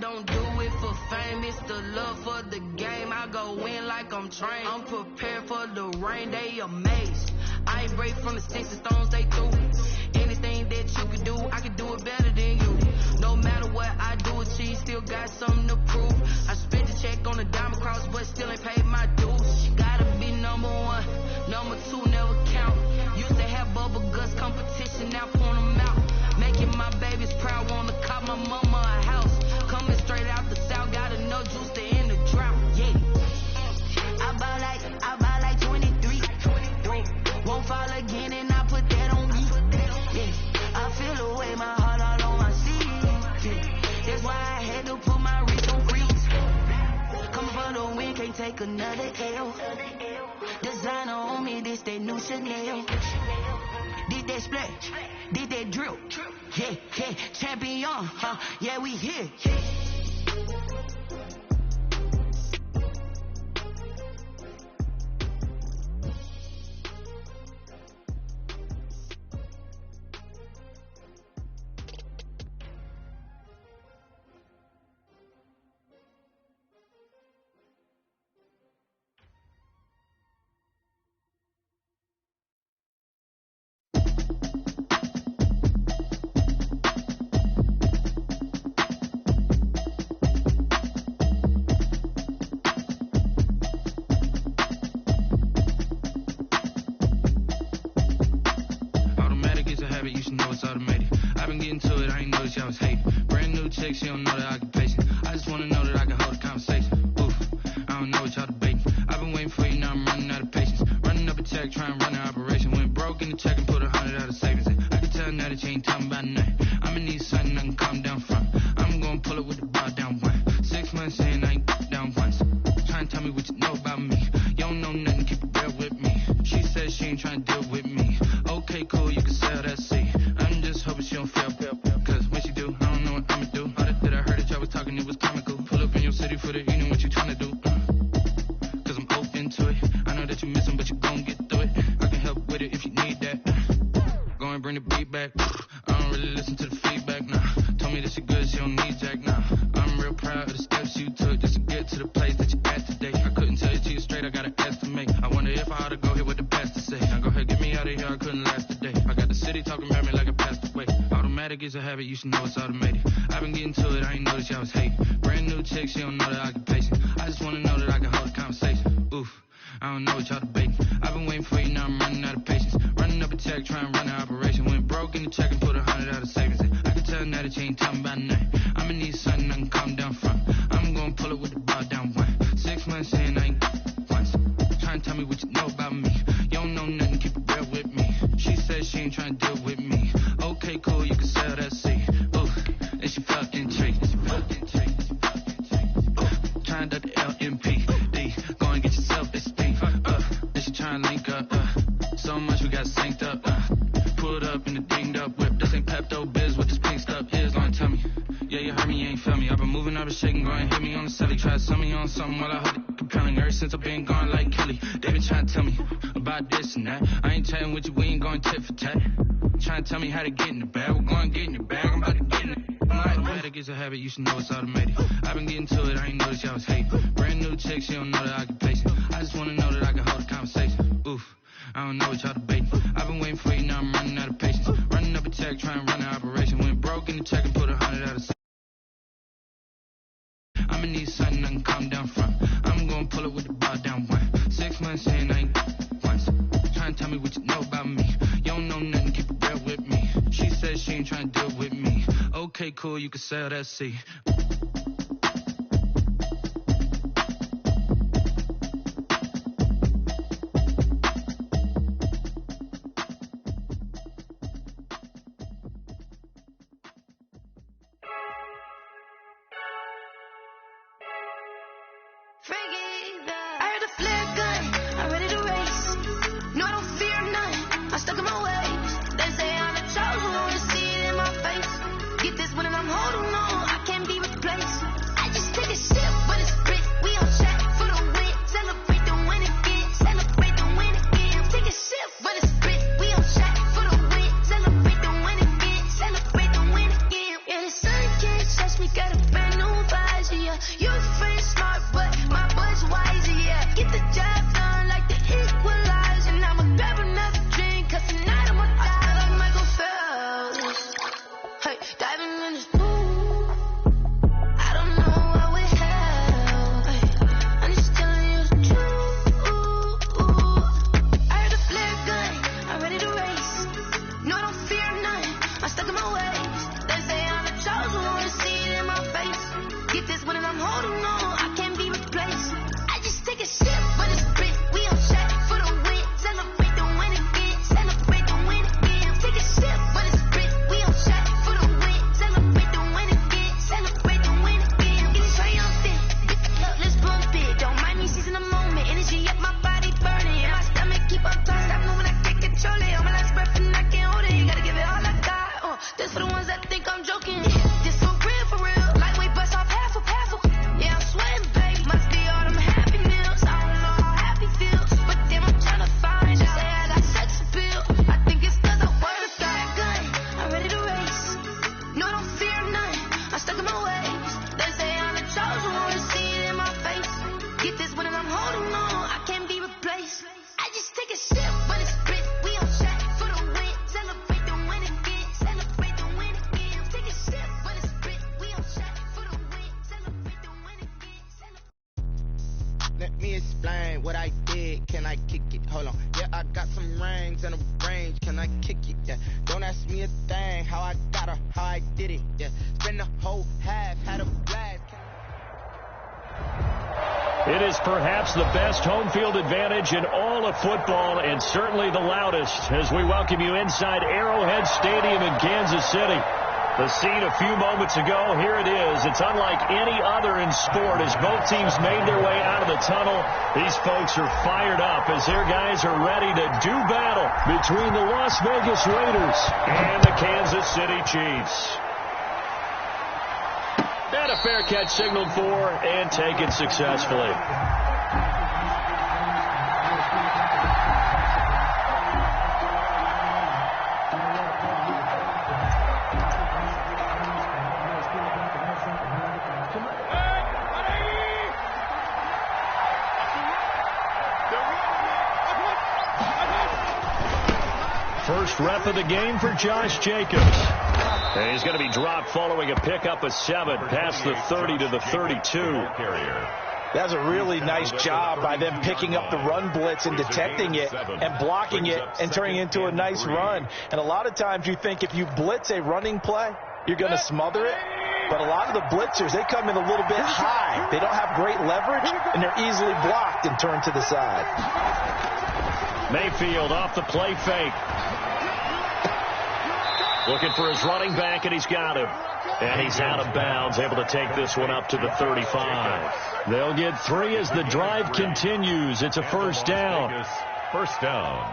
don't do it for fame, it's the love for the game. I go in like I'm trained. I'm prepared for the rain, they amazed. I ain't break from the sticks and stones they threw. Anything that you can do, I can do it better than you. No matter what I do, achieve, still got something to prove. I spent the check on the diamond cross, but still ain't paid my dues. Gotta be number one, number two never count. Used to have bubble guts competition, now point them out. Making my babies proud, wanna cop my mama a house. Coming straight out the south, got enough juice to end the drought. Yeah, I buy like 23. Won't fall again, and I put that on me. Yeah, I feel away, my heart all on my sleeve. Yeah, that's why I had to put my wrist on freeze. Come for the win, can't take another L. Designer on me, this that new Chanel. Did that splash, did that drill. Yeah, yeah, champion, yeah, we here. She don't know the occupation. I just wanna know that I can hold a conversation. Oof, I don't know what y'all debating. I've been waiting for you, now I'm running out of patience. Running up a check, trying to run an operation. Went broke in the check and put 100 out of savings in. I can tell now that you ain't talking about nothing. I'ma need something I can calm down from. I'm gonna pull it with the bar down one. 6 months in, I ain't down once. Trying to tell me what you know about me. You don't know nothing, keep it real with me. She says she ain't trying to deal with me. Okay, cool, you can sell that seat. I'm just hoping she don't fail. Cause when she do, I don't know what I'ma do. Talking, it was comical. Pull up in your city for the evening, what you tryna do? Cause I'm open to it. I know that you missing, but you gon' get through it. I can help with it if you need that. Go and bring the beat back. I don't really listen to the feedback, nah. Told me that she good, she don't need Jack, nah. I'm real proud of the steps you took just to get to the place that you at today. I couldn't tell you to you straight, I gotta estimate. I wonder if I ought to go here with the best to say. Now go ahead, get me out of here, I couldn't last today. I got the city talking about me like I passed away. Automatic is a habit, you should know it's automated. I've been getting to it, I ain't noticed y'all was hating. Brand new chick, she don't know the occupation. I just wanna know that I can hold a conversation. Oof, I don't know what y'all debating. I've been waiting for you, now I'm running out of patience. Running up a check, trying to run an operation. Went broke in the check and put 100 out of savings in. I can tell now that you ain't talking about nothing. I'ma need something I can calm down from. I'm gonna pull it with the bar down one. 6 months in, I ain't once. Trying to tell me what you know about me. You don't know nothing, keep it real with me. She says she ain't trying to deal with me. Okay, cool, you can sell that seat. Oof, and she fucking treat. Trying to the LMPD. Go and get yourself this thing. Then she trying to link up. So much we got synced up. Pulled up in the dinged up whip. This ain't Pepto Biz, what this pink stuff is. Long tell me. Yeah, you heard me, you ain't feel me. I've been moving, I've been shaking, go and hit me on the celly. Try to sell me on something while I hold it compelling. Ever since I've been gone like Kelly. They been trying to tell me about this and that. I ain't chatting with you, we ain't going tit for tat. Trying to tell me how to get in the bag. We're going to get in the bag, I'm about to get in it. Automatic is a habit, you should know it's automated. I've been getting to it, I ain't noticed y'all was hating. Brand new chick, she don't know the occupation. I just wanna know that I can hold a conversation. Oof, I don't know what y'all debating. I've been waiting for you, now I'm running out of patience. Running up a check, trying to run an operation. Went broke in the check and put 100 out of savings. I'ma need something I can calm down from. I'm gonna pull it with the bar down one. 6 months in, I ain't once. Trying to tell me what you know about me. You don't know nothing, keep it real with me. She says she ain't trying to deal with me. Okay, cool, you can sell that seat. Got a brand new vibe. me explain what I did. Can I kick it? Hold on. Yeah, I got some rings and a range. Can I kick it? Yeah. Don't ask me a thing. How I got her, how I did it. Yeah. Spend the whole half, had a blast. It is perhaps the best home field advantage in all of football, and certainly the loudest, as we welcome you inside Arrowhead Stadium in Kansas City. The scene a few moments ago, here it is. It's unlike any other in sport as both teams made their way out of the tunnel. These folks are fired up as their guys are ready to do battle between the Las Vegas Raiders and the Kansas City Chiefs. And a fair catch signaled for and taken successfully. First rep of the game for Josh Jacobs. And he's going to be dropped following a pickup of 7 past the 30 to the 32. That's a really nice job by them picking up the run blitz and detecting it and blocking it and turning it into a nice run. And a lot of times you think if you blitz a running play, you're going to smother it. But a lot of the blitzers, they come in a little bit high. They don't have great leverage, and they're easily blocked and turned to the side. Mayfield off the play fake. Looking for his running back, and he's got him. And he's out of bounds, able to take this one up to the 35. They'll get 3 as the drive continues. It's a first down. First down.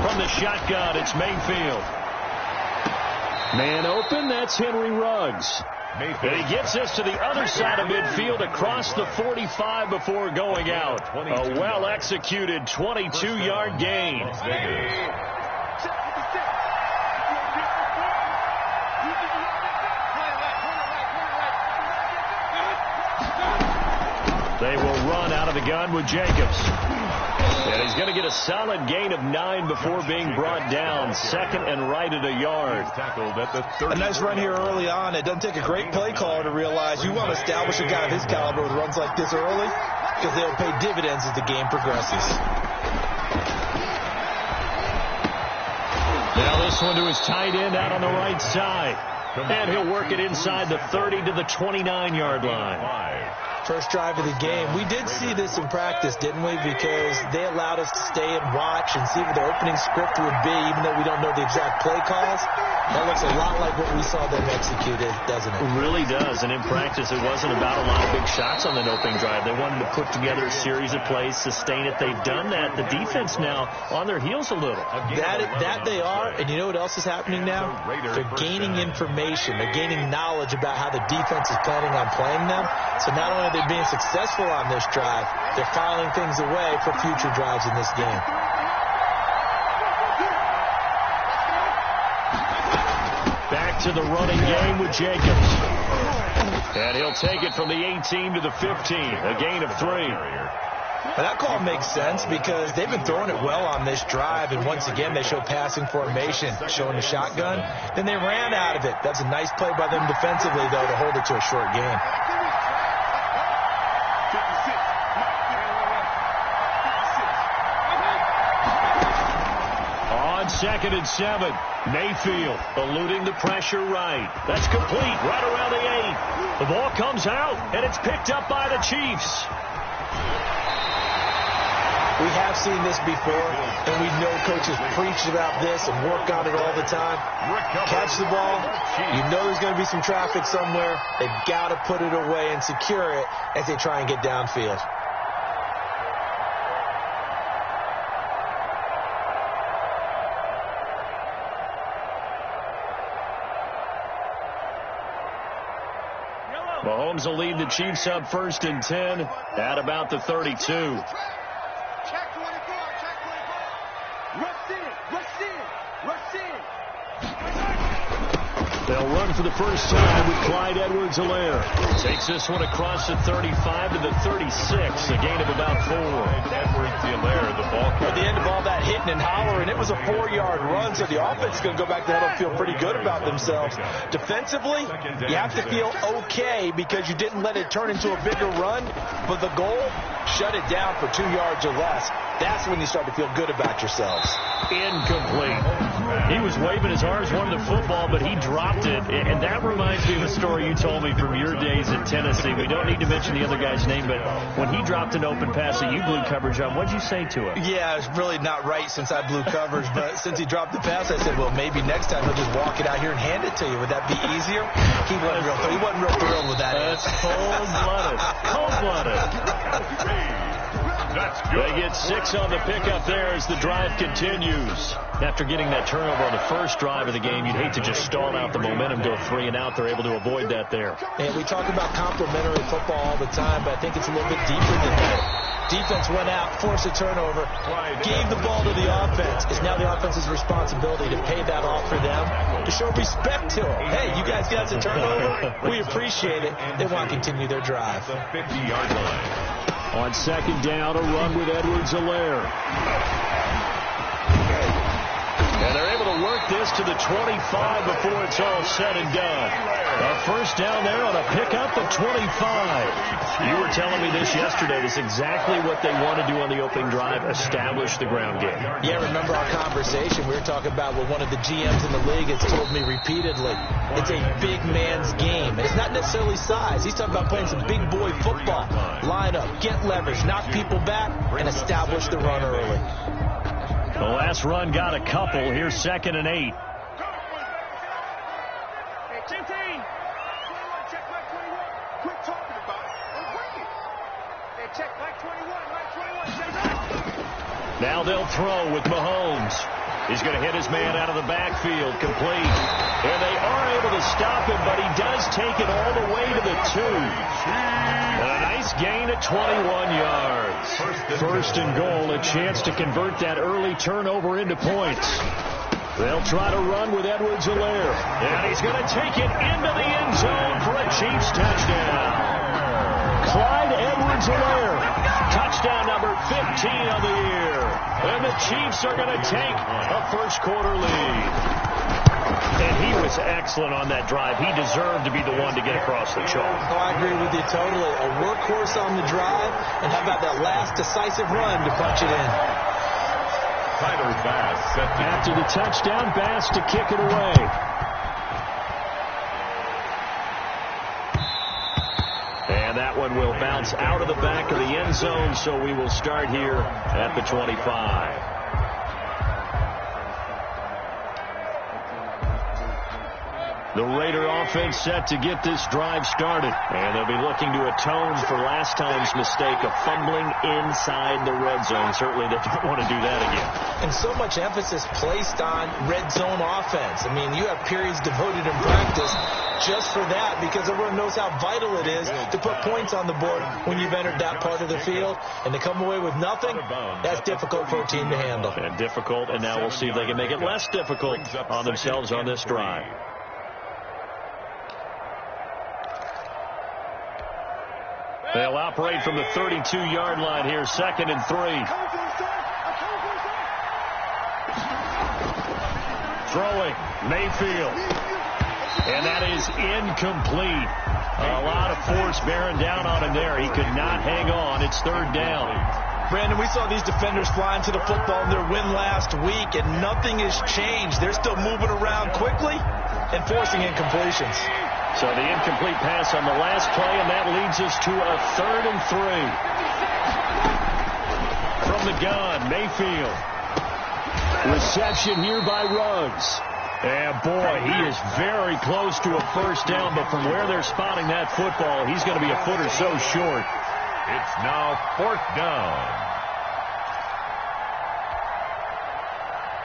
From the shotgun, it's Mayfield. Man open, that's Henry Ruggs. And he gets this to the other side of midfield across the 45 before going out. A well-executed 22-yard gain. They will run out of the gun with Jacobs. And he's going to get a solid gain of 9 before being brought down. Second and right at a yard. A nice run here early on. It doesn't take a great play caller to realize you want to establish a guy of his caliber with runs like this early because they'll pay dividends as the game progresses. Now this one to his tight end out on the right side. And he'll work it inside the 30 to the 29-yard line. First drive of the game. We did see this in practice, didn't we? Because they allowed us to stay and watch and see what the opening script would be, even though we don't know the exact play calls. That looks a lot like what we saw them executed, doesn't it? It really does. And in practice, it wasn't about a lot of big shots on the opening drive. They wanted to put together a series of plays, sustain it. They've done that. The defense now on their heels a little. That they are. And you know what else is happening now? They're gaining information. They're gaining knowledge about how the defense is planning on playing them. So not only are they being successful on this drive, they're filing things away for future drives in this game. Back to the running game with Jacobs. And he'll take it from the 18 to the 15, a gain of 3. Well, that call makes sense because they've been throwing it well on this drive, and once again they show passing formation, showing the shotgun. Then they ran out of it. That's a nice play by them defensively, though, to hold it to a short gain. Second and 7. Mayfield eluding the pressure right. That's complete right around the 8. The ball comes out, and it's picked up by the Chiefs. We have seen this before, and we know coaches preach about this and work on it all the time. Catch the ball. You know there's going to be some traffic somewhere. They've got to put it away and secure it as they try and get downfield. Mahomes will lead the Chiefs up 1st and 10 at about the 32. Check 24, check 24. Rush in. They'll run for the first time with Clyde Edwards-Helaire. Takes this one across the 35 to the 36, a gain of about 4. Edwards-Helaire, the ball At the end of all that hit hooting and hollering. It was a 4-yard run, so the offense is going to go back to huddle and feel pretty good about themselves. Defensively, you have to feel okay because you didn't let it turn into a bigger run, but the goal, shut it down for 2 yards or less. That's when you start to feel good about yourselves. Incomplete. He was waving his arms, wanted the football, but he dropped it. And that reminds me of a story you told me from your days in Tennessee. We don't need to mention the other guy's name, but when he dropped an open pass that you blew coverage on, what'd you say to him? Yeah, it's really not right since I blew coverage, but since he dropped the pass, I said, well, maybe next time he'll just walk it out here and hand it to you. Would that be easier? He wasn't real thrilled with that. That's cold-blooded. Cold-blooded. They get 6 on the pickup there as the drive continues. After getting that turnover on the first drive of the game, you'd hate to just stall out the momentum, go 3 and out. They're able to avoid that there. And we talk about complementary football all the time, but I think it's a little bit deeper than that. Defense went out, forced a turnover, gave the ball to the offense. It's now the offense's responsibility to pay that off for them, to show respect to them. Hey, you guys got a turnover? We appreciate it. They want to continue their drive. The 50-yard line. On second down, a run with Edwards-Helaire. And they're able to work this to the 25 before it's all said and done. A first down there on a pickup of 25. You were telling me this yesterday. This is exactly what they want to do on the opening drive, establish the ground game. Yeah, remember our conversation. We were talking about what one of the GMs in the league has told me repeatedly. It's a big man's game. And it's not necessarily size. He's talking about playing some big boy football. Line up, get leverage, knock people back, and establish the run early. The last run got a couple. Here's 2nd and 8. Now they'll throw with Mahomes. He's going to hit his man out of the backfield, complete. And they are able to stop him, but he does take it all the way to the 2. And a nice gain at 21 yards. First and goal, a chance to convert that early turnover into points. They'll try to run with Edwards-Helaire. And he's going to take it into the end zone for a Chiefs touchdown. Clyde Edwards-Helaire. Touchdown number 15 on the year. And the Chiefs are going to take a first quarter lead. And he was excellent on that drive. He deserved to be the one to get across the chalk. Oh, I agree with you totally. A workhorse on the drive. And how about that last decisive run to punch it in? Tyler Bass set after the touchdown, Bass to kick it away. And that one will bounce out of the back of the end zone, so we will start here at the 25. The Raider offense set to get this drive started. And they'll be looking to atone for last time's mistake of fumbling inside the red zone. Certainly they don't want to do that again. And so much emphasis placed on red zone offense. I mean, you have periods devoted in practice just for that because everyone knows how vital it is to put points on the board when you've entered that part of the field. And to come away with nothing, that's difficult for a team to handle. And difficult, and now we'll see if they can make it less difficult on themselves on this drive. They'll operate from the 32-yard line here, 2nd and 3. Throwing, Mayfield. And that is incomplete. A lot of force bearing down on him there. He could not hang on. It's 3rd down. Brandon, we saw these defenders flying to the football in their win last week, and nothing has changed. They're still moving around quickly and forcing incompletions. So the incomplete pass on the last play, and that leads us to a 3rd and 3. From the gun, Mayfield. Reception here by Ruggs. And boy, he is very close to a first down, but from where they're spotting that football, he's going to be a foot or so short. It's now 4th down.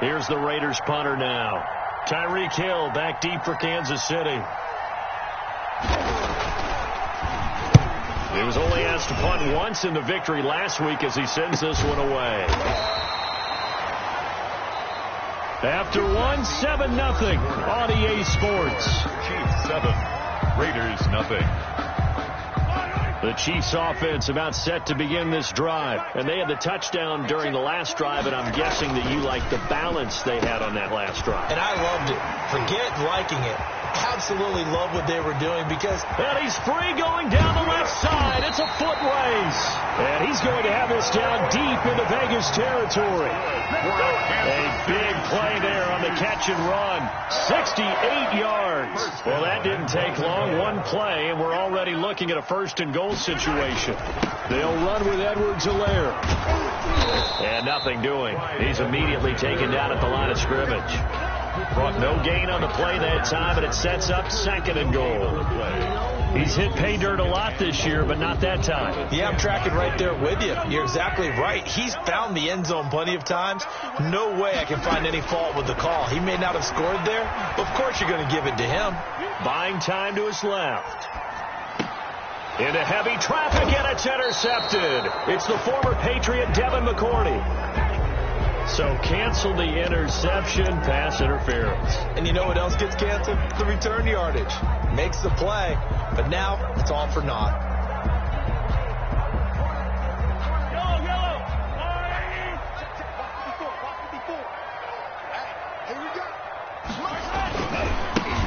Here's the Raiders punter now. Tyreek Hill back deep for Kansas City. He was only asked to punt once in the victory last week as he sends this one away. After one, 7-0 on EA Sports. Chiefs 7, Raiders 0. The Chiefs offense about set to begin this drive. And they had the touchdown during the last drive, and I'm guessing that you like the balance they had on that last drive. And I loved it. Forget liking it. Absolutely love what they were doing because... And he's free going down the left side. It's a foot race. And he's going to have this down deep into Vegas territory. A big play there on the catch and run. 68 yards. Well, that didn't take long. One play, and we're already looking at a first-and-goal situation. They'll run with Edwards-Helaire. And nothing doing. He's immediately taken down at the line of scrimmage. Brought no gain on the play that time, but it sets up 2nd and goal. He's hit pay dirt a lot this year, but not that time. Yeah, I'm tracking right there with you. You're exactly right. He's found the end zone plenty of times. No way I can find any fault with the call. He may not have scored there, but of course you're going to give it to him. Buying time to his left. Into heavy traffic, and it's intercepted. It's the former Patriot Devin McCourty. So cancel the interception, pass interference. And you know what else gets canceled? The return yardage. Makes the play, but now it's all for naught.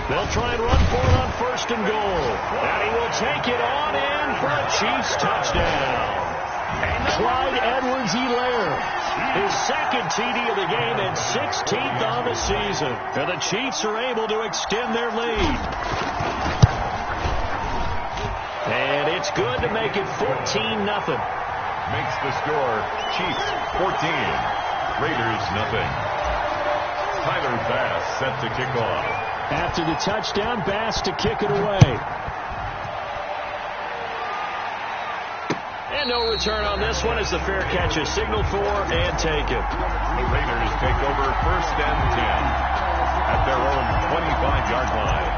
They'll try and run for it on 1st and goal. And he will take it on in for a Chiefs touchdown. Clyde Edwards-Helaire, his 2nd TD of the game and 16th on the season. And the Chiefs are able to extend their lead. And it's good to make it 14-0. Makes the score Chiefs 14, Raiders nothing. Tyler Bass set to kick off. After the touchdown, Bass to kick it away. And no return on this one as the fair catch is signaled for and taken. The Raiders take over 1st and 10 at their own 25-yard line.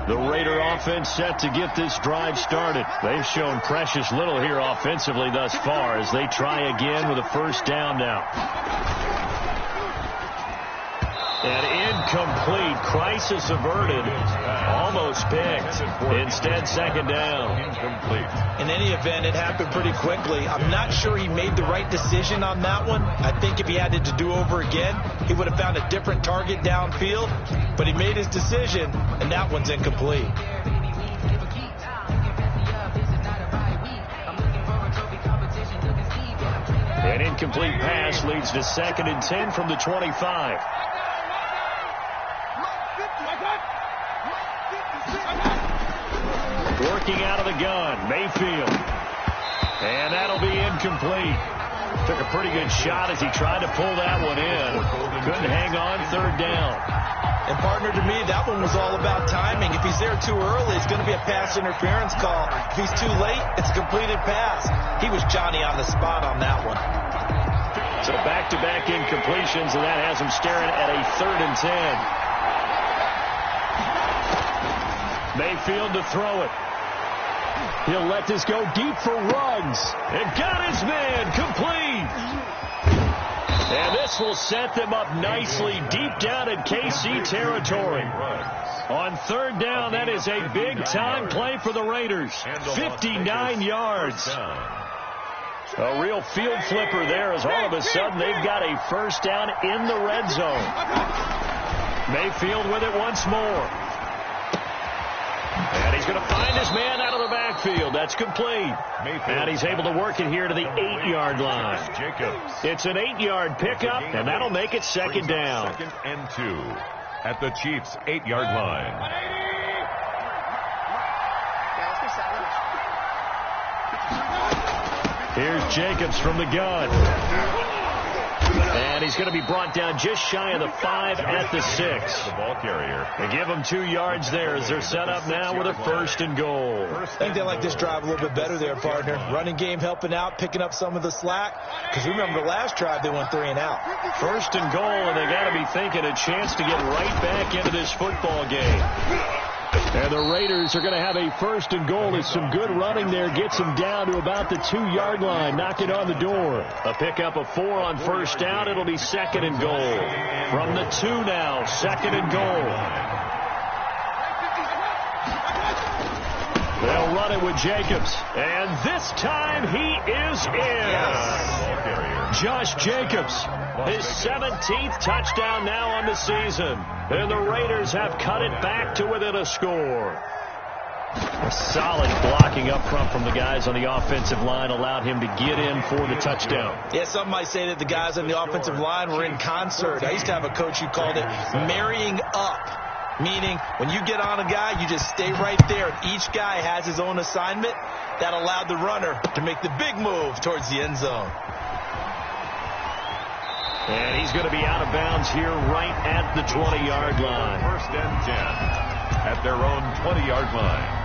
The Raider offense set to get this drive started. They've shown precious little here offensively thus far as they try again with a 1st down now. And incomplete. Crisis averted. Almost picked. Instead, 2nd down. Incomplete. In any event, it happened pretty quickly. I'm not sure he made the right decision on that one. I think if he had it to do over again, he would have found a different target downfield. But he made his decision, and that one's incomplete. An incomplete pass leads to 2nd and 10 from the 25. Working out of the gun, Mayfield. And that'll be incomplete. Took a pretty good shot as he tried to pull that one in. Couldn't hang on 3rd down. And partner, to me, that one was all about timing. If he's there too early, it's going to be a pass interference call. If he's too late, it's a completed pass. He was Johnny on the spot on that one. So back-to-back incompletions, and that has him staring at a 3rd and 10. Mayfield to throw it. He'll let this go deep for Ruggs. And got his man complete. And this will set them up nicely deep down in KC territory. On 3rd down, that is a big-time play for the Raiders. 59 yards. A real field flipper there as all of a sudden they've got a 1st down in the red zone. Mayfield with it once more. And he's going to find his man out of the backfield. That's complete. And he's able to work it here to the 8-yard line. It's an 8-yard pickup, and that'll make it 2nd down. 2nd and 2 at the Chiefs' 8-yard line. Here's Jacobs from the gun. And he's going to be brought down just shy of the 5 at the 6. The ball carrier. They give him 2 yards there as they're set up now with a 1st and goal. I think they like this drive a little bit better there, partner. Running game helping out, picking up some of the slack. Because remember, the last drive they went 3 and out. 1st and goal, and they got to be thinking a chance to get right back into this football game. And And the Raiders are going to have a first and goal as some good running there gets them down to about the 2-yard line, knocking on the door. A pickup of 4 on first down. It'll be second and goal. From the 2 now, second and goal. They'll run it with Jacobs. And this time he is in. Josh Jacobs, his 17th touchdown now on the season. And the Raiders have cut it back to within a score. A solid blocking up front from the guys on the offensive line allowed him to get in for the touchdown. Yeah, some might say that the guys on the offensive line were in concert. I used to have a coach who called it marrying up. Meaning, when you get on a guy, you just stay right there. Each guy has his own assignment. That allowed the runner to make the big move towards the end zone. And he's going to be out of bounds here right at the 20-yard line. First and 10 at their own 20-yard line.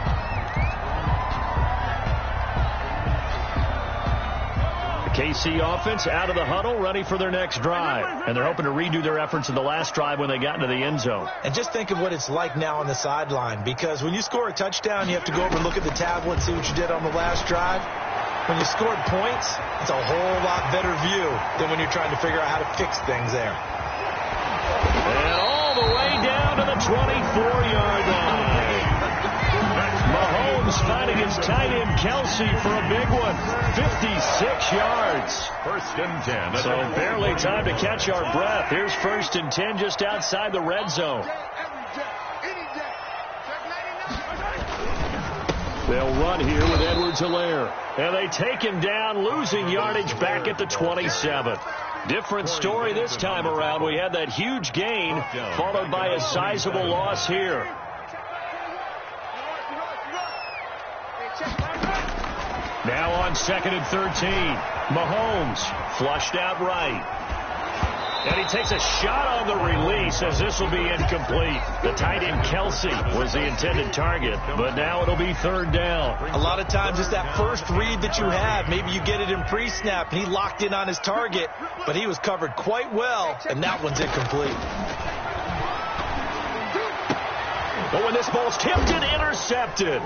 KC offense out of the huddle, ready for their next drive. And they're hoping to redo their efforts in the last drive when they got into the end zone. And just think of what it's like now on the sideline, because when you score a touchdown, you have to go over and look at the tablet and see what you did on the last drive. When you scored points, it's a whole lot better view than when you're trying to figure out how to fix things there. And all the way down to the 24-yard line. Mahomes finding his tight end Kelsey for a big one. 56 yards. First and 10. So barely time to catch our breath. Here's first and 10 just outside the red zone. They'll run here with Edwards-Helaire. And they take him down, losing yardage back at the 27. Different story this time around. We had that huge gain followed by a sizable loss here. Now on second and 13. Mahomes flushed out right. And he takes a shot on the release as this will be incomplete. The tight end Kelsey was the intended target, but now it'll be third down. A lot of times it's that first read that you have. Maybe you get it in pre-snap, and he locked in on his target, but he was covered quite well, and that one's incomplete. But when this ball's tipped and intercepted.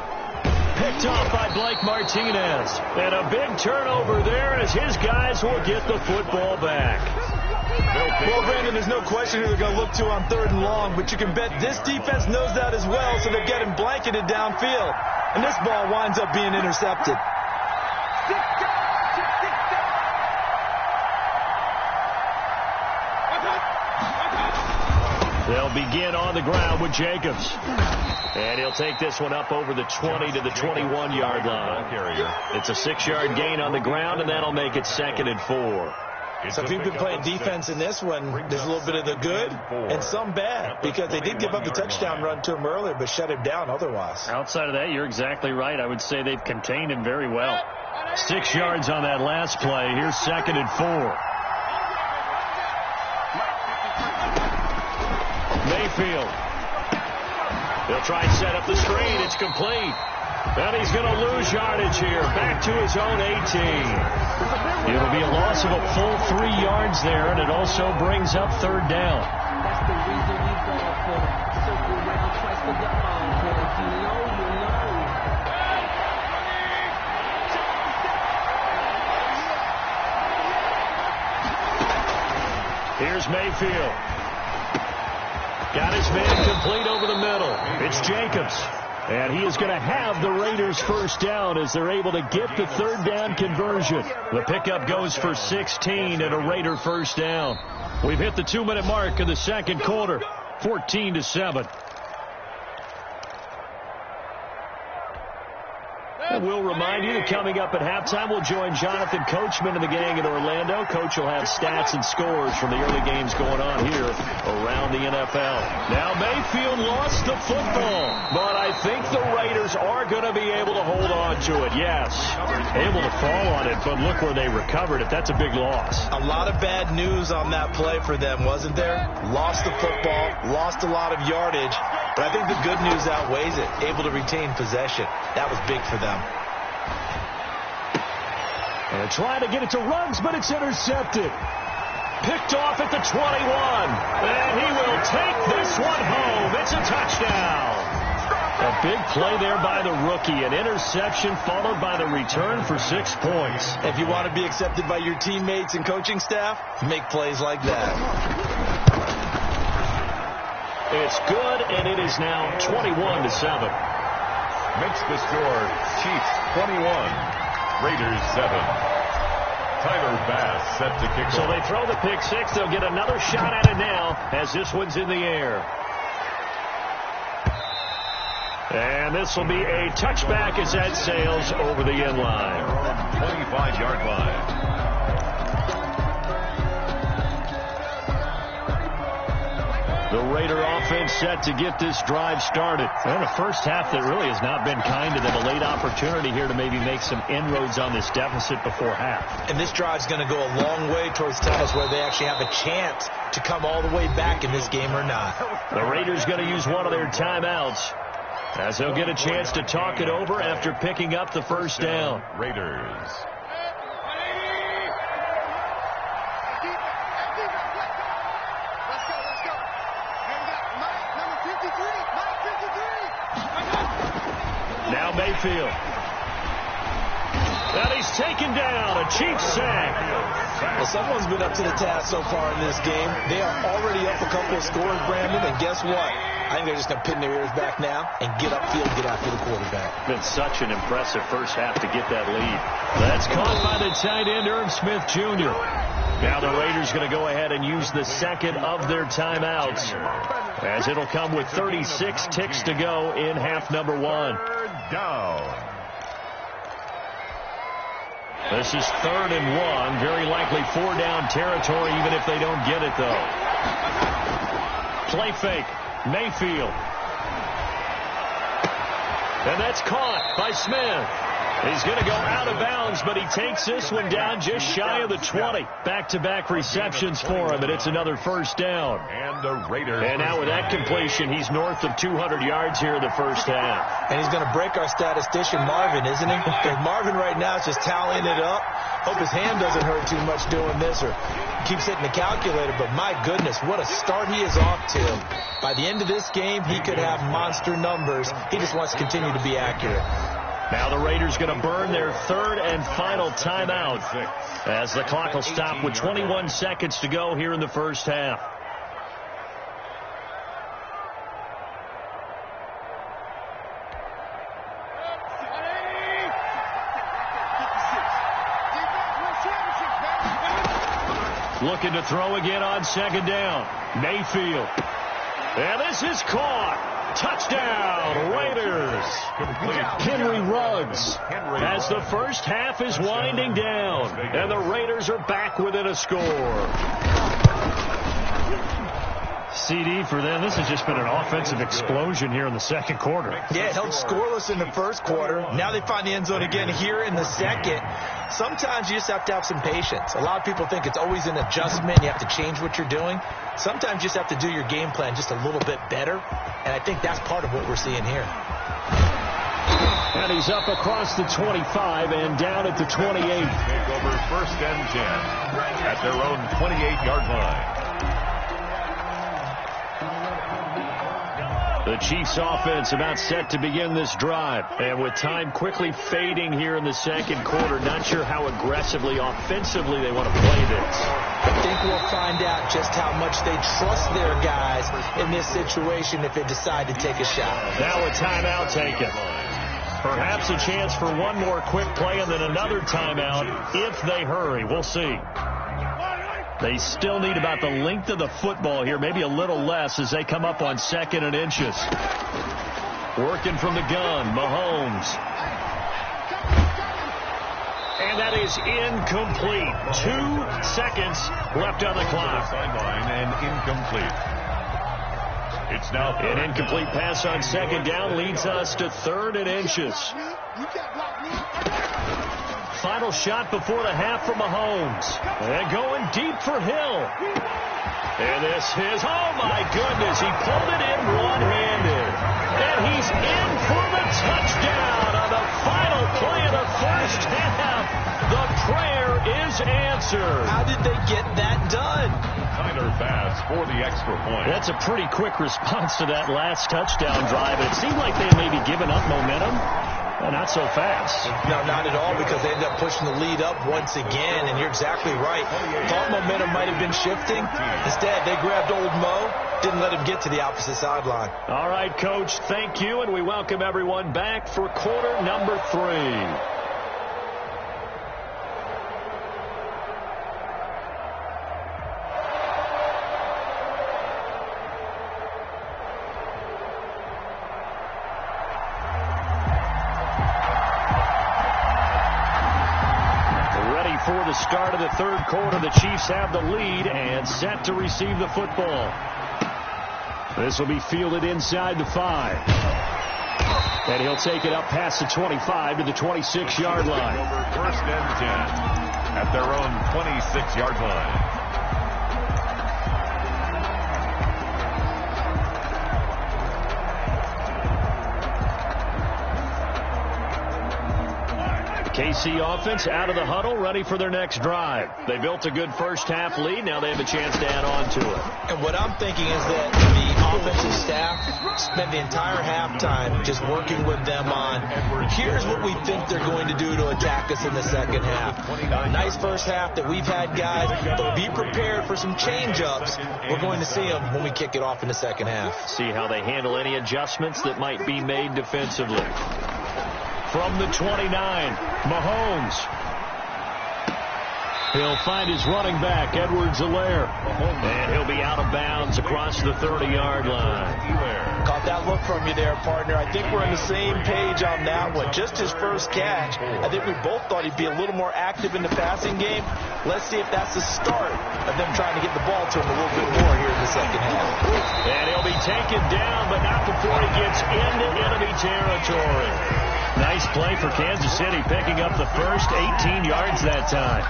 Picked off by Blake Martinez. And a big turnover there as his guys will get the football back. Well, Brandon, there's no question who they're going to look to on third and long, but you can bet this defense knows that as well, so they're getting blanketed downfield. And this ball winds up being intercepted. They'll begin on the ground with Jacobs. And he'll take this one up over the 20 to the 21-yard line. It's a 6-yard gain on the ground, and that'll make it second and 4. So if you've been playing defense in this one, there's a little bit of the good and some bad, because they did give up the touchdown run to him earlier, but shut him down otherwise. Outside of that, you're exactly right. I would say they've contained him very well. 6 yards on that last play. Here's second and 4. Mayfield. They'll try and set up the screen. It's complete. And he's going to lose yardage here. Back to his own 18. It'll be a loss of a full 3 yards there, and it also brings up third down. That's the reason you go for that. Circle around twice for the encore. If you know, you know. Here's Mayfield. Got his man complete over the middle. It's Jacobs. And he is going to have the Raiders first down as they're able to get the third down conversion. The pickup goes for 16 and a Raider first down. We've hit the 2-minute mark of the second quarter, 14-7. And we'll remind you that coming up at halftime, we'll join Jonathan Coachman and the gang in Orlando. Coach will have stats and scores from the early games going on here around the NFL. Now Mayfield lost the football, but I think the Raiders are going to be able to hold on to it. Yes, able to fall on it, but look where they recovered it. That's a big loss. A lot of bad news on that play for them, wasn't there? Lost the football, lost a lot of yardage, but I think the good news outweighs it. Able to retain possession. That was big for them. And trying to get it to Ruggs, but it's intercepted. Picked off at the 21. And he will take this one home. It's a touchdown. A big play there by the rookie. An interception followed by the return for 6 points. If you want to be accepted by your teammates and coaching staff, make plays like that. It's good, and it is now 21-7. Makes the score Chiefs 21, Raiders 7. Tyler Bass set to kick off. So they throw the pick six. They'll get another shot at it now as this one's in the air. And this will be a touchback as that sails over the end line. 25-yard line. The Raider offense set to get this drive started. And a first half that really has not been kind to them. A late opportunity here to maybe make some inroads on this deficit before half. And this drive's going to go a long way towards telling us whether they actually have a chance to come all the way back in this game or not. The Raiders going to use one of their timeouts as they'll get a chance to talk it over after picking up the first down. Raiders. Now Mayfield. And he's taken down. A cheap sack. Well, someone's been up to the task so far in this game. They are already up a couple of scores, Brandon, and guess what? I think they're just going to pin their ears back now and get upfield, get after the quarterback. Been such an impressive first half to get that lead. That's caught by the tight end, Irv Smith Jr. Now the Raiders going to go ahead and use the second of their timeouts, as it'll come with 36 ticks to go in half number one. Down. This is 3rd and 1. Very likely 4-down territory, even if they don't get it, though. Play fake. Mayfield. And that's caught by Smith. He's going to go out of bounds, but he takes this one down just shy of the 20. Back-to-back receptions for him, and it's another first down. And the Raiders. And now with that completion, he's north of 200 yards here in the first half. And he's going to break our statistician, Marvin, isn't he? Because Marvin right now is just tallying it up. Hope his hand doesn't hurt too much doing this or keeps hitting the calculator. But my goodness, what a start he is off to. By the end of this game, he could have monster numbers. He just wants to continue to be accurate. Now the Raiders going to burn their 3rd and final timeout as the clock will stop with 21 seconds to go here in the first half. Looking to throw again on 2nd down. Mayfield. And this is caught. Touchdown, Raiders. Henry Ruggs as the first half is winding down. And the Raiders are back within a score. CD for them. This has just been an offensive explosion here in the second quarter. Yeah, it held scoreless in the first quarter. Now they find the end zone again here in the second. Sometimes you just have to have some patience. A lot of people think it's always an adjustment. You have to change what you're doing. Sometimes you just have to do your game plan just a little bit better. And I think that's part of what we're seeing here. And he's up across the 25 and down at the 28. Take over 1st and 10 at their own 28-yard line. The Chiefs offense about set to begin this drive. And with time quickly fading here in the second quarter, not sure how aggressively, offensively they want to play this. I think we'll find out just how much they trust their guys in this situation if they decide to take a shot. Now a timeout taken. Perhaps a chance for one more quick play and then another timeout if they hurry. We'll see. They still need about the length of the football here, maybe a little less as they come up on 2nd and inches. Working from the gun, Mahomes. And that is incomplete. 2 seconds left on the clock. Sideline and incomplete. It's now an incomplete pass on 2nd down leads us to 3rd and inches. Final shot before the half from Mahomes. And going deep for Hill. And this is, oh my goodness, he pulled it in one-handed. And he's in for the touchdown on the final play of the first half. The prayer is answered. How did they get that done? Tyler Bass for the extra point. That's a pretty quick response to that last touchdown drive. It seemed like they may be giving up momentum. Not so fast. No, not at all, because they ended up pushing the lead up once again, and you're exactly right. Thought momentum might have been shifting. Instead, they grabbed old Mo, didn't let him get to the opposite sideline. All right, Coach, thank you, and we welcome everyone back for quarter number 3. For the start of the third quarter, the Chiefs have the lead and set to receive the football. This will be fielded inside the 5. And he'll take it up past the 25 to the 26-yard line. First and 10 at their own 26-yard line. KC offense out of the huddle, ready for their next drive. They built a good first-half lead. Now they have a chance to add on to it. And what I'm thinking is that the offensive staff spent the entire halftime just working with them on, here's what we think they're going to do to attack us in the second half. Nice first half that we've had, guys, but be prepared for some change-ups. We're going to see them when we kick it off in the second half. See how they handle any adjustments that might be made defensively. From the 29, Mahomes. He'll find his running back, Edwards-Helaire. And he'll be out of bounds across the 30-yard line. Caught that look from you there, partner. I think we're on the same page on that one. Just his first catch. I think we both thought he'd be a little more active in the passing game. Let's see if that's the start of them trying to get the ball to him a little bit more here in the second half. And he'll be taken down, but not before he gets into enemy territory. Nice play for Kansas City, picking up the first 18 yards that time.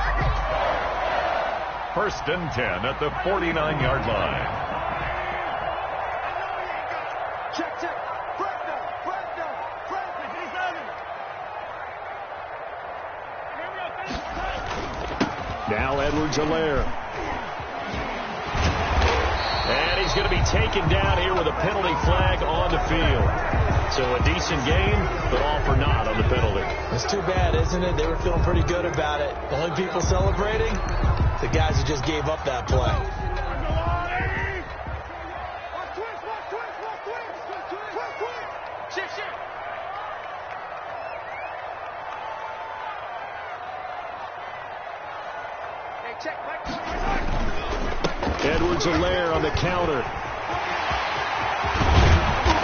First and 10 at the 49-yard line. Check. Now Edwards-Helaire. And he's going to be taken down here with a penalty flag on the field. So a decent game, but all for naught on the penalty. It's too bad, isn't it? They were feeling pretty good about it. The only people celebrating, the guys who just gave up that play. Edwards-Helaire on the counter.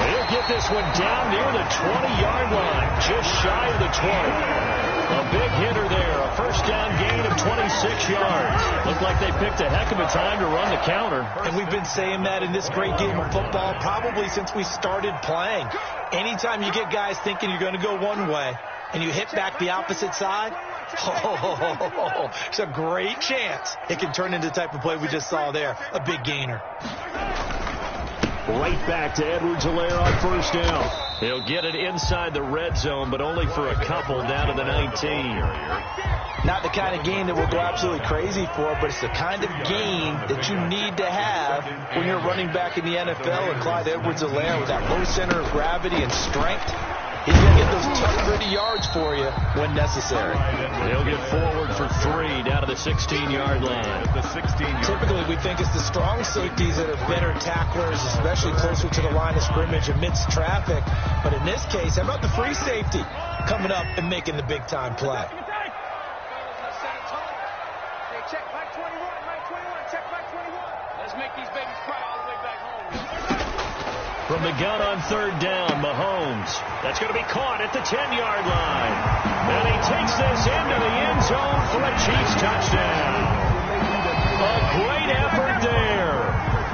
He'll get this one down near the 20-yard line, just shy of the 20. A big hitter there, a first down gain of 26 yards. Looked like they picked a heck of a time to run the counter. And we've been saying that in this great game of football probably since we started playing. Anytime you get guys thinking you're going to go one way and you hit back the opposite side, it's a great chance it can turn into the type of play we just saw there, a big gainer. Right back to Edwards-Helaire on first down. He'll get it inside the red zone, but only for a couple down to the 19. Not the kind of gain that we'll go absolutely crazy for, but it's the kind of gain that you need to have when you're running back in the NFL. And Clyde Edwards-Helaire with that low center of gravity and strength, he's going to get those tough, gritty yards for you when necessary. He'll get forward for 3 down to the 16-yard line. Typically, we think it's the strong safeties that are better tacklers, especially closer to the line of scrimmage amidst traffic. But in this case, how about the free safety coming up and making the big-time play? Check back 21, check back 21. Let's make these babies cry all the way back home. From the gun on third down, Mahomes. That's going to be caught at the 10-yard line. And he takes this into the end zone for a Chiefs touchdown. A great effort there.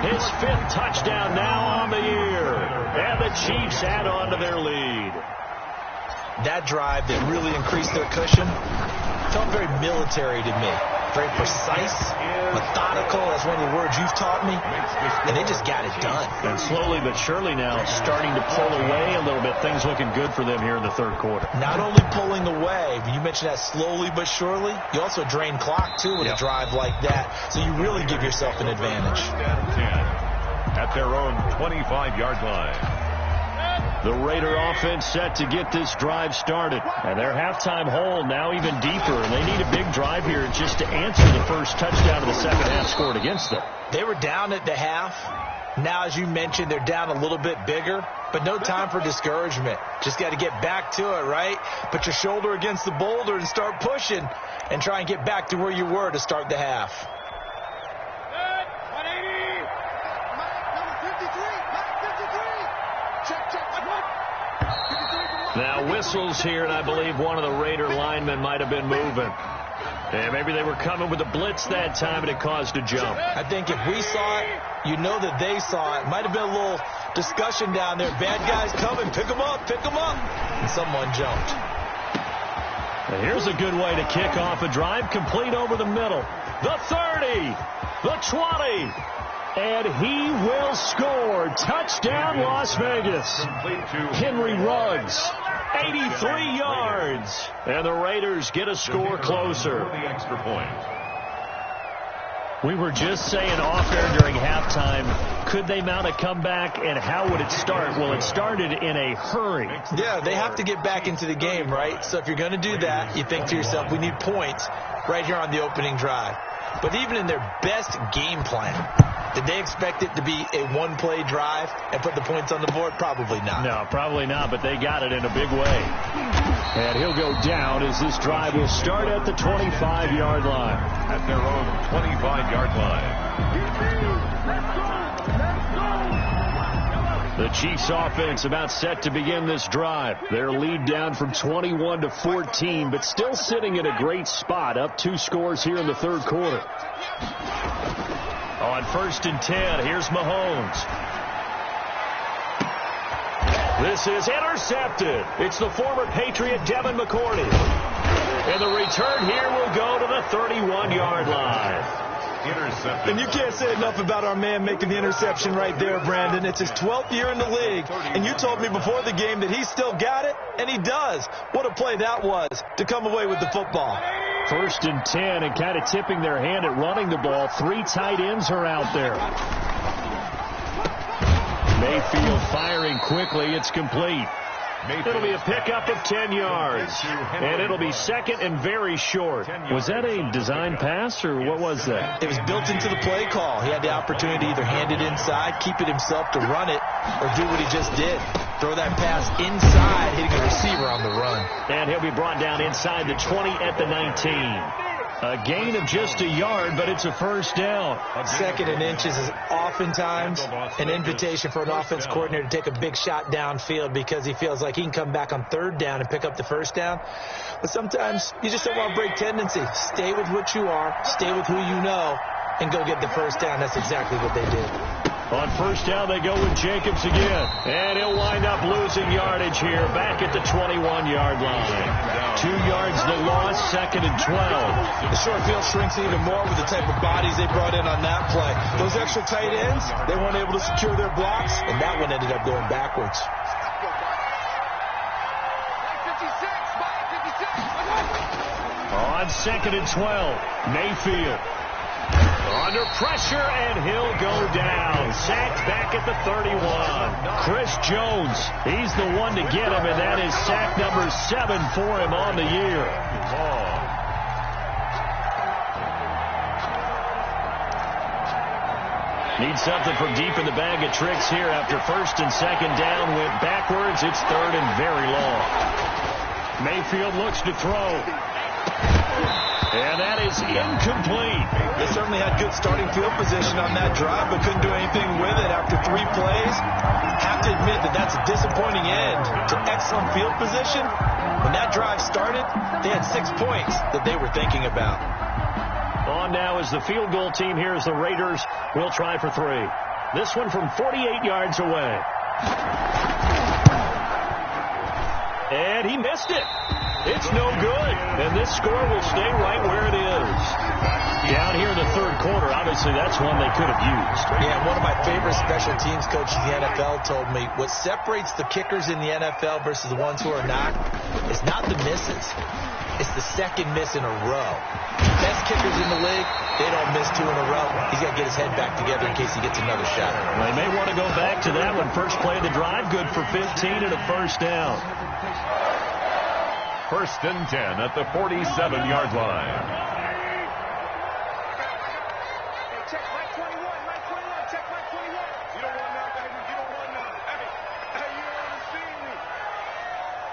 His 5th touchdown now on the year. And the Chiefs add on to their lead. That drive that really increased their cushion felt very military to me. very precise, methodical. That's one of the words you've taught me. And they just got it done. And slowly but surely now starting to pull away a little bit. Things looking good for them here in the third quarter. Not only pulling away, but you mentioned that slowly but surely, you also drain clock, too, with a drive like that. So you really give yourself an advantage. 10 at their own 25-yard line. The Raider offense set to get this drive started. And their halftime hole now even deeper. And they need a big drive here just to answer the first touchdown of the second half scored against them. They were down at the half. Now, as you mentioned, they're down a little bit bigger. But no time for discouragement. Just got to get back to it, right? Put your shoulder against the boulder and start pushing. And try and get back to where you were to start the half. Now whistles here, and I believe one of the Raider linemen might have been moving. And maybe they were coming with a blitz that time, and it caused a jump. I think if we saw it, you know that they saw it. Might have been a little discussion down there. Bad guys coming. Pick them up. Pick them up. And someone jumped. And here's a good way to kick off a drive. Complete over the middle. The 30. The 20. And he will score. Touchdown, Las Vegas. Henry Ruggs, 83 yards. And the Raiders get a score closer. We were just saying off air during halftime, could they mount a comeback and how would it start? Well, it started in a hurry. Yeah, they have to get back into the game, right? So if you're going to do that, you think to yourself, we need points right here on the opening drive. But even in their best game plan, did they expect it to be a one-play drive and put the points on the board? Probably not. No, probably not, but they got it in a big way. And he'll go down as this drive will start at the 25-yard line. At their own 25-yard line. The Chiefs offense about set to begin this drive. Their lead down from 21 to 14, but still sitting in a great spot, up 2 scores here in the third quarter. On 1st and 10, here's Mahomes. This is intercepted. It's the former Patriot Devin McCourty. And the return here will go to the 31-yard line. Intercepted. And you can't say enough about our man making the interception right there, Brandon. It's his 12th year in the league, and you told me before the game that he still got it, and he does. What a play that was to come away with the football. 1st and 10, and kind of tipping their hand at running the ball. 3 tight ends are out there. Mayfield firing quickly. It's complete. It'll be a pickup of 10 yards. And it'll be second and very short. Was that a design pass, or what was that? It was built into the play call. He had the opportunity to either hand it inside, keep it himself to run it, or do what he just did. Throw that pass inside, hitting the receiver on the run. And he'll be brought down inside the 20 at the 19. A gain of just a yard, but it's a first down. 2nd and inches is oftentimes an invitation for an offense coordinator to take a big shot downfield because he feels like he can come back on 3rd down and pick up the first down. But sometimes you just don't want to break tendency. Stay with what you are, stay with who you know, and go get the first down. That's exactly what they did. On 1st down, they go with Jacobs again. And he'll wind up losing yardage here, back at the 21-yard line. 2 yards the loss, 2nd and 12. The short field shrinks even more with the type of bodies they brought in on that play. Those extra tight ends, they weren't able to secure their blocks, and that one ended up going backwards. On 2nd and 12, Mayfield. Under pressure, and he'll go down. Sacked back at the 31. Chris Jones, he's the one to get him, and that is sack number 7 for him on the year. Need something from deep in the bag of tricks here after 1st and 2nd down. Went backwards. It's 3rd and very long. Mayfield looks to throw. And that is incomplete. They certainly had good starting field position on that drive, but couldn't do anything with it after 3 plays. Have to admit that that's a disappointing end to excellent field position. When that drive started, they had 6 points that they were thinking about. On now is the field goal team here as the Raiders will try for 3. This one from 48 yards away. And he missed it. It's no good. And this score will stay right where it is. Down here in the third quarter, obviously that's one they could have used. Yeah, one of my favorite special teams coaches in the NFL told me what separates the kickers in the NFL versus the ones who are not is not the misses. It's the second miss in a row. Best kickers in the league, they don't miss 2 in a row. He's got to get his head back together in case he gets another shot. They may want to go back to that one. First play of the drive, good for 15 and a first down. First and 10 at the 47-yard line. Check Mike 21, Mike 21, check Mike 21. You don't want none, baby. You don't want none. Hey, you don't want to see me.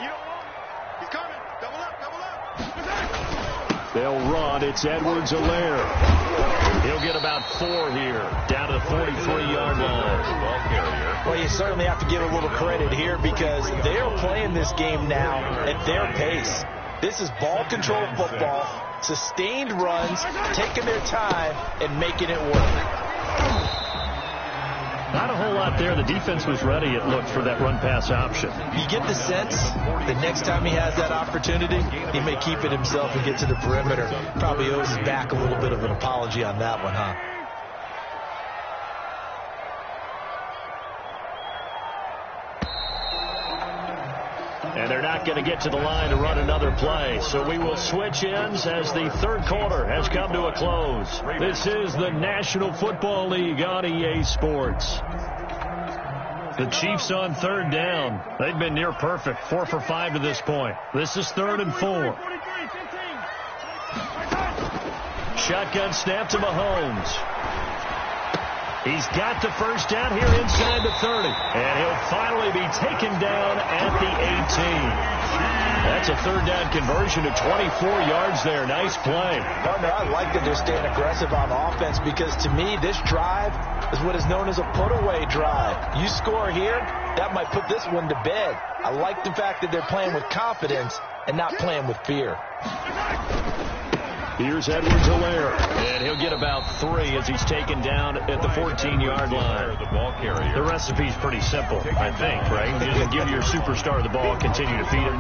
You don't want me. He's coming. Double up, double up. They'll run. It's Edwards-Helaire. He'll get about 4 here, down to the 43-yard line. Ball carrier. Well, you certainly have to give a little credit here because they're playing this game now at their pace. This is ball control football, sustained runs, taking their time, and making it work. Not a whole lot there. The defense was ready, it looked, for that run-pass option. You get the sense that next time he has that opportunity, he may keep it himself and get to the perimeter. Probably owes his back a little bit of an apology on that one, huh? And they're not going to get to the line to run another play. So we will switch ends as the third quarter has come to a close. This is the National Football League on EA Sports. The Chiefs on third down. They've been near perfect, 4 for 5 to this point. This is 3rd and 4. Shotgun snap to Mahomes. He's got the first down here inside the 30. And he'll finally be taken down at the 18. That's a third down conversion to 24 yards there. Nice play. Partner, I like that they're staying aggressive on offense because to me, this drive is what is known as a put-away drive. You score here, that might put this one to bed. I like the fact that they're playing with confidence and not playing with fear. Here's Edwards-Helaire, and he'll get about 3 as he's taken down at the 14-yard line. The ball carrier. The recipe's pretty simple, I think, right? You just give your superstar the ball, continue to feed him.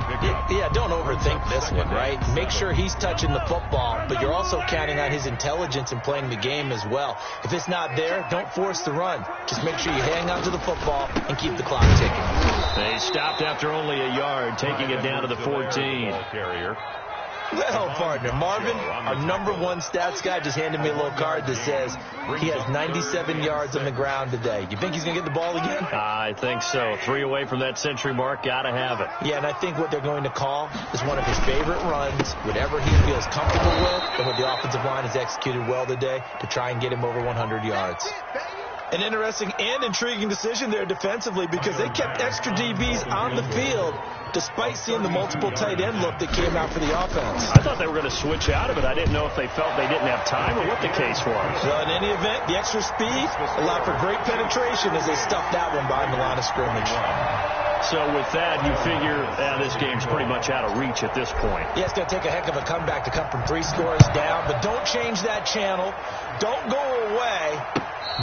Yeah, don't overthink this one, right? Make sure he's touching the football, but you're also counting on his intelligence in playing the game as well. If it's not there, don't force the run. Just make sure you hang on to the football and keep the clock ticking. They stopped after only a yard, taking it down to the 14. Ball carrier. Well, partner, Marvin, our #1 stats guy, just handed me a little card that says he has 97 yards on the ground today. You think he's going to get the ball again? I think so. 3 away from that century mark. Got to have it. Yeah, and I think what they're going to call is one of his favorite runs, whatever he feels comfortable with, and what the offensive line has executed well today to try and get him over 100 yards. An interesting and intriguing decision there defensively because they kept extra DBs on the field despite seeing the multiple tight end look that came out for the offense. I thought they were going to switch out of it. I didn't know if they felt they didn't have time or what the case was. So in any event, the extra speed allowed for great penetration as they stuffed that one behind the line of scrimmage. So with that, you figure this game's pretty much out of reach at this point. Yeah, it's going to take a heck of a comeback to come from 3 scores down, but don't change that channel. Don't go away.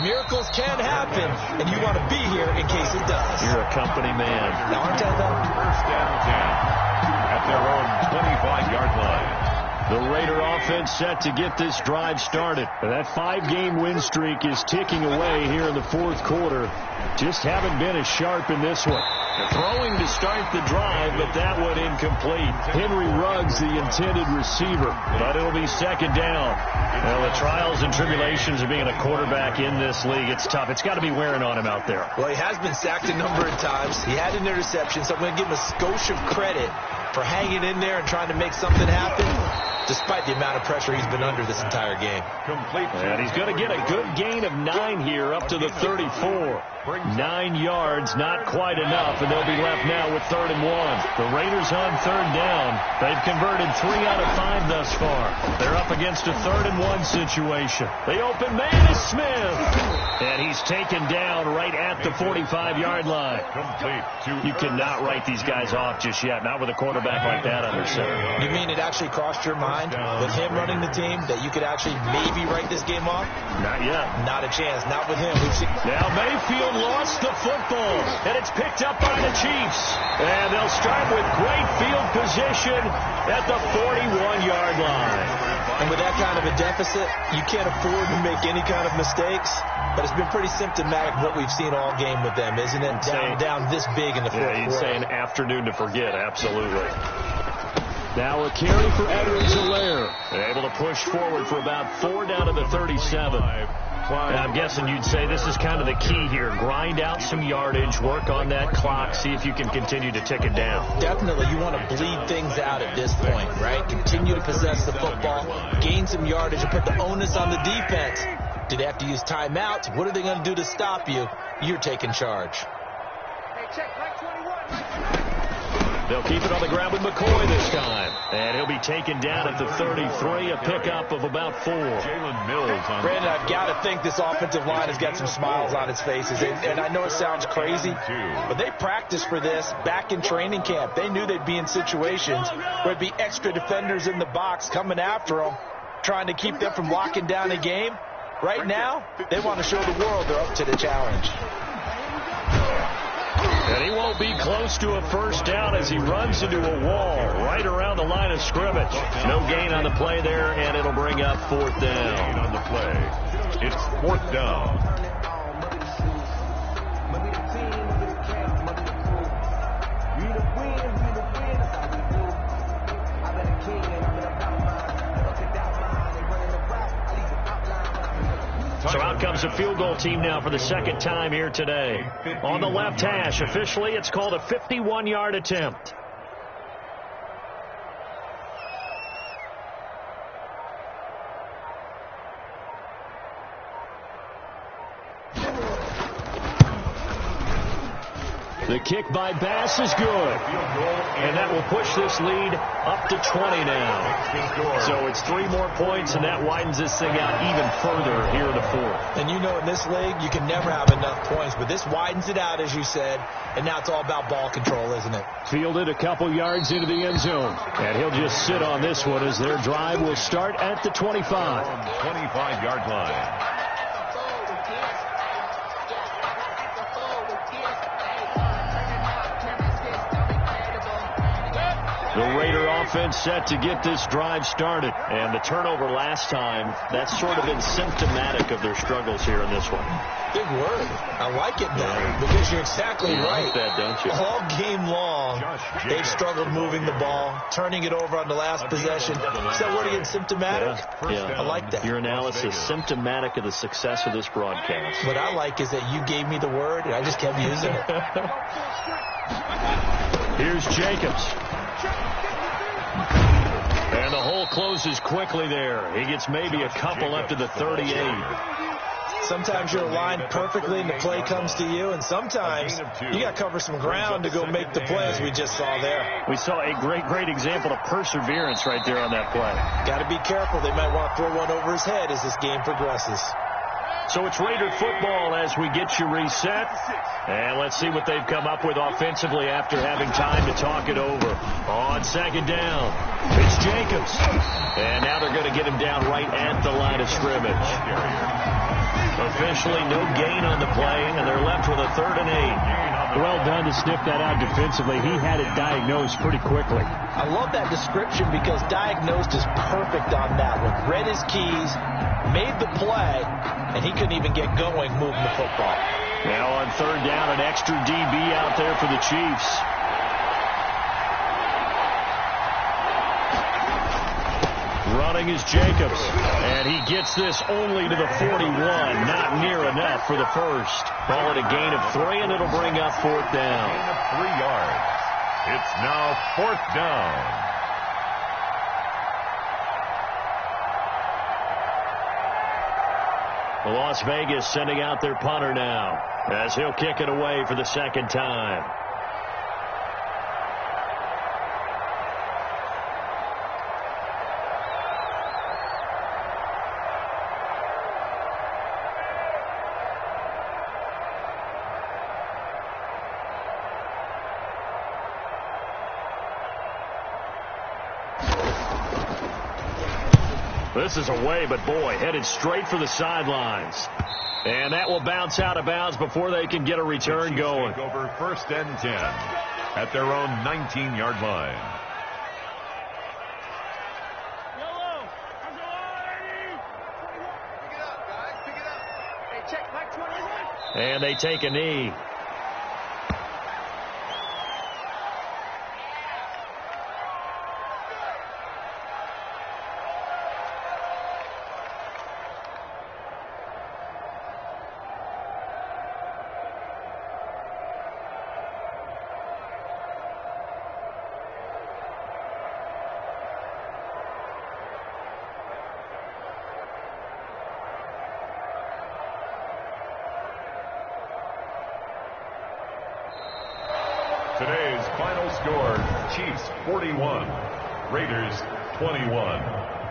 Miracles can happen, and you want to be here in case it does. You're a company man. Now, aren't I, though? First and 10 at their own 25-yard line. The Raider offense set to get this drive started. That 5-game win streak is ticking away here in the fourth quarter. Just haven't been as sharp in this one. Throwing to start the drive, but that one incomplete. Henry Ruggs, the intended receiver, but it'll be second down. Well, the trials and tribulations of being a quarterback in this league, it's tough. It's got to be wearing on him out there. Well, he has been sacked a number of times. He had an interception, so I'm going to give him a skosh of credit for hanging in there and trying to make something happen, despite the amount of pressure he's been under this entire game. Complete. And he's going to get a good gain of 9 here up to the 34. 9 yards, not quite enough, and they'll be left now with 3rd and 1. The Raiders on 3rd down. They've converted 3 out of 5 thus far. They're up against a 3rd and 1 situation. The open man is Smith. And he's taken down right at the 45-yard line. Complete. You cannot write these guys off just yet, not with a quarterback like that under center. You mean it actually crossed your mind mind with him running the team that you could actually maybe write this game off? Not yet. Not a chance. Not with him. Now Mayfield lost the football, and it's picked up by the Chiefs. And they'll start with great field position at the 41-yard line. And with that kind of a deficit, you can't afford to make any kind of mistakes. But it's been pretty symptomatic of what we've seen all game with them, isn't it? Down this big in the fourth quarter. You'd say an afternoon to forget, absolutely. Now a carry for Edwards-Helaire. Able to push forward for about 4 down to the 37. And I'm guessing you'd say this is kind of the key here. Grind out some yardage, work on that clock, see if you can continue to tick it down. Definitely. You want to bleed things out at this point, right? Continue to possess the football, gain some yardage, and put the onus on the defense. Do they have to use timeouts? What are they going to do to stop you? You're taking charge. Hey, check, Mike 21. They'll keep it on the ground with McCoy this time. And he'll be taken down at the 33, a pickup of about 4. Jalen Mills on Brandon, I've got to think this offensive line has got some smiles on its faces. And I know it sounds crazy, but they practiced for this back in training camp. They knew they'd be in situations where there'd be extra defenders in the box coming after them, trying to keep them from locking down a game. Right now, they want to show the world they're up to the challenge. And he won't be close to a first down as he runs into a wall right around the line of scrimmage. No gain on the play there, and it'll bring up 4th down. on the play. It's 4th down. So out comes the field goal team now for the second time here today. On the left hash, officially it's called a 51-yard attempt. The kick by Bass is good. And that will push this lead up to 20 now. So it's 3 more points, and that widens this thing out even further here in the 4th. And you know in this league, you can never have enough points, but this widens it out, as you said, and now it's all about ball control, isn't it? Fielded a couple yards into the end zone. And he'll just sit on this one as their drive will start at the 25. 25-yard line. The Raider offense set to get this drive started. And the turnover last time, that's sort of been symptomatic of their struggles here in this one. Big word. I like it now because you're exactly right. Like that, don't you? All game long, they've struggled moving the ball, turning it over on the last possession. Is that word again, symptomatic? Yeah. I like that. Your analysis, symptomatic of the success of this broadcast. What I like is that you gave me the word, and I just kept using it. Here's Jacobs. And the hole closes quickly there. He gets maybe a couple up to the 38. Sometimes you're aligned perfectly and the play comes to you, and sometimes you got to cover some ground to go make the play, as we just saw there. We saw a great example of perseverance right there on that play. Got to be careful. They might want to throw one over his head as this game progresses. So it's Raider football as we get you reset. And let's see what they've come up with offensively after having time to talk it over. On second down, it's Jacobs. And now they're going to get him down right at the line of scrimmage. Officially no gain on the play, and they're left with a 3rd and 8. Well done to sniff that out defensively. He had it diagnosed pretty quickly. I love that description because diagnosed is perfect on that one. Read his keys, made the play, and he couldn't even get going moving the football. Now on 3rd down, an extra DB out there for the Chiefs. Running is Jacobs, and he gets this only to the 41. Not near enough for the first. Call it a gain of 3, and it'll bring up 4th down. Gain of 3 yards. It's now 4th down. Las Vegas sending out their punter now as he'll kick it away for the second time. This is away, but boy, headed straight for the sidelines. And that will bounce out of bounds before they can get a return going. Take over 1st and 10 at their own 19-yard line. And they take a knee. Today's final score, Chiefs 41, Raiders 21.